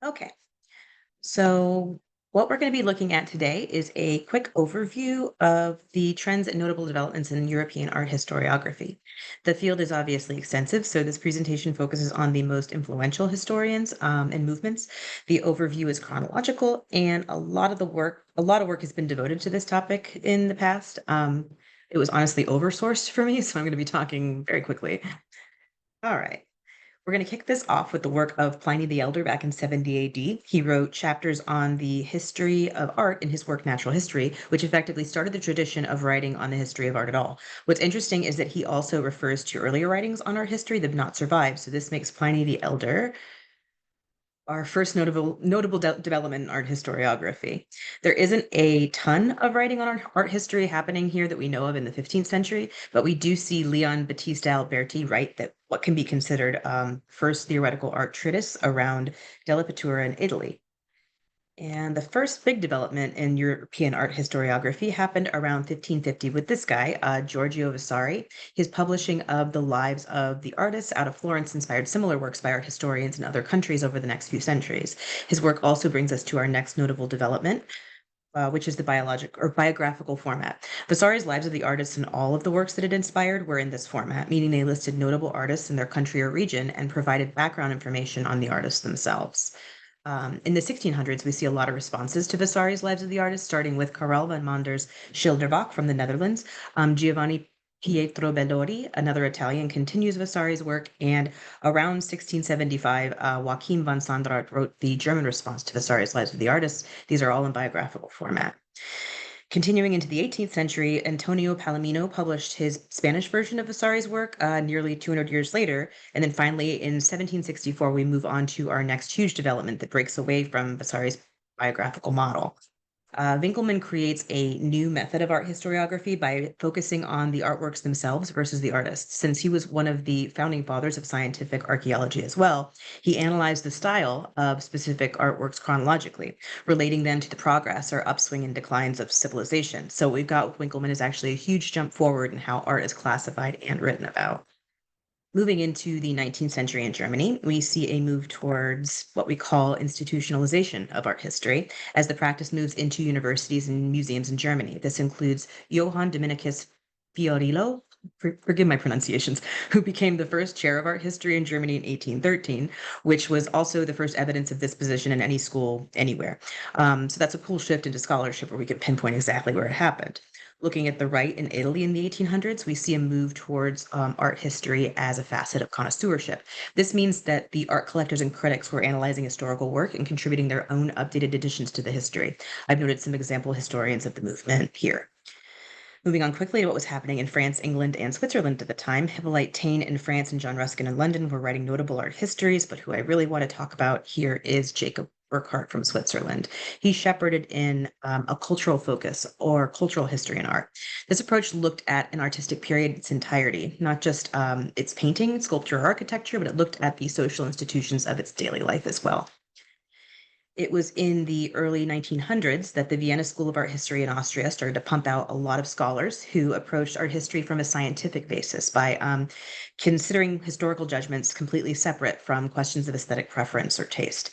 Okay, so what we're going to be looking at today is a quick overview of the trends and notable developments in European art historiography. The field is obviously extensive, so this presentation focuses on the most influential historians and movements. The overview is chronological, and a lot of work has been devoted to this topic in the past. It was honestly oversourced for me, so I'm going to be talking very quickly. All right. We're going to kick this off with the work of Pliny the Elder back in 70 AD. He wrote chapters on the history of art in his work Natural History, which effectively started the tradition of writing on the history of art at all. What's interesting is that he also refers to earlier writings on art history that have not survived. So this makes Pliny the Elder our first notable development in art historiography. There isn't a ton of writing on art history happening here that we know of in the 15th century, but we do see Leon Battista Alberti write that what can be considered first theoretical art treatise around Della Pittura in Italy. And the first big development in European art historiography happened around 1550 with this guy, Giorgio Vasari. His publishing of the lives of the artists out of Florence inspired similar works by art historians in other countries over the next few centuries. His work also brings us to our next notable development, which is the biologic or biographical format. Vasari's lives of the artists and all of the works that it inspired were in this format, meaning they listed notable artists in their country or region and provided background information on the artists themselves. In the 1600s, we see a lot of responses to Vasari's Lives of the Artists, starting with Karel van Mander's Schilderbach from the Netherlands. Giovanni Pietro Bellori, another Italian, continues Vasari's work, and around 1675, Joachim von Sandrart wrote the German response to Vasari's Lives of the Artists. These are all in biographical format. Continuing into the 18th century, Antonio Palomino published his Spanish version of Vasari's work nearly 200 years later. And then finally, in 1764, we move on to our next huge development that breaks away from Vasari's biographical model. Winkelmann creates a new method of art historiography by focusing on the artworks themselves versus the artists. Since he was one of the founding fathers of scientific archaeology as well, he analyzed the style of specific artworks chronologically, relating them to the progress or upswing and declines of civilization. So what we've got with Winkelmann is actually a huge jump forward in how art is classified and written about. Moving into the 19th century in Germany, we see a move towards what we call institutionalization of art history as the practice moves into universities and museums in Germany. This includes Johann Dominicus Fiorillo, forgive my pronunciations, who became the first chair of art history in Germany in 1813, which was also the first evidence of this position in any school anywhere. So that's a cool shift into scholarship where we can pinpoint exactly where it happened. Looking at the right in Italy in the 1800s, we see a move towards art history as a facet of connoisseurship. This means that the art collectors and critics were analyzing historical work and contributing their own updated additions to the history. I've noted some example historians of the movement here. Moving on quickly to what was happening in France, England, and Switzerland at the time, Hippolyte Taine in France and John Ruskin in London were writing notable art histories, but who I really want to talk about here is Jacob Burckhardt from Switzerland. He shepherded in a cultural focus or cultural history in art. This approach looked at an artistic period in its entirety, not just its painting, sculpture, or architecture, but it looked at the social institutions of its daily life as well. It was in the early 1900s that the Vienna School of Art History in Austria started to pump out a lot of scholars who approached art history from a scientific basis by considering historical judgments completely separate from questions of aesthetic preference or taste.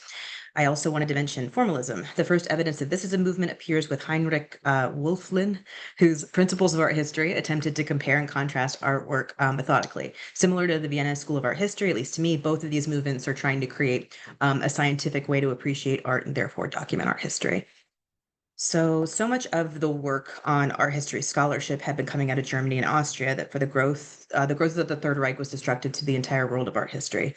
I also wanted to mention formalism. The first evidence that this is a movement appears with Heinrich Wölfflin, whose Principles of Art History attempted to compare and contrast artwork methodically. Similar to the Vienna School of Art History, at least to me, both of these movements are trying to create a scientific way to appreciate art and therefore document art history. So much of the work on art history scholarship had been coming out of Germany and Austria that for the growth of the Third Reich was destructive to the entire world of art history,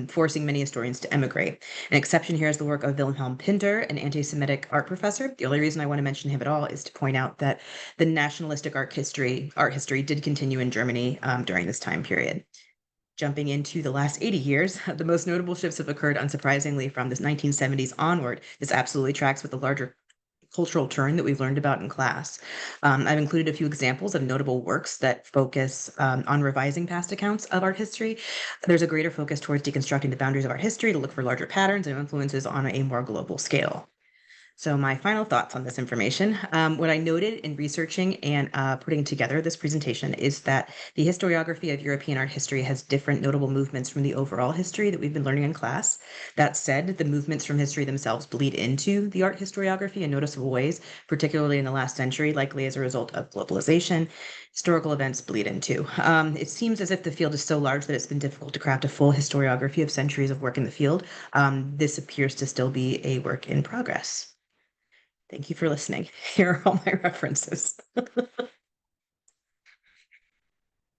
forcing many historians to emigrate. An exception here is the work of Wilhelm Pinter, an anti-Semitic art professor. The only reason I want to mention him at all is to point out that the nationalistic art history did continue in Germany during this time period. Jumping into the last 80 years, the most notable shifts have occurred, unsurprisingly, from the 1970s onward. This absolutely tracks with the larger cultural turn that we've learned about in class. I've included a few examples of notable works that focus on revising past accounts of art history. There's a greater focus towards deconstructing the boundaries of art history to look for larger patterns and influences on a more global scale. So, my final thoughts on this information. What I noted in researching and putting together this presentation is that the historiography of European art history has different notable movements from the overall history that we've been learning in class. That said, the movements from history themselves bleed into the art historiography in noticeable ways, particularly in the last century, likely as a result of globalization. Historical events bleed into. It seems as if the field is so large that it's been difficult to craft a full historiography of centuries of work in the field. This appears to still be a work in progress. Thank you for listening. Here are all my references.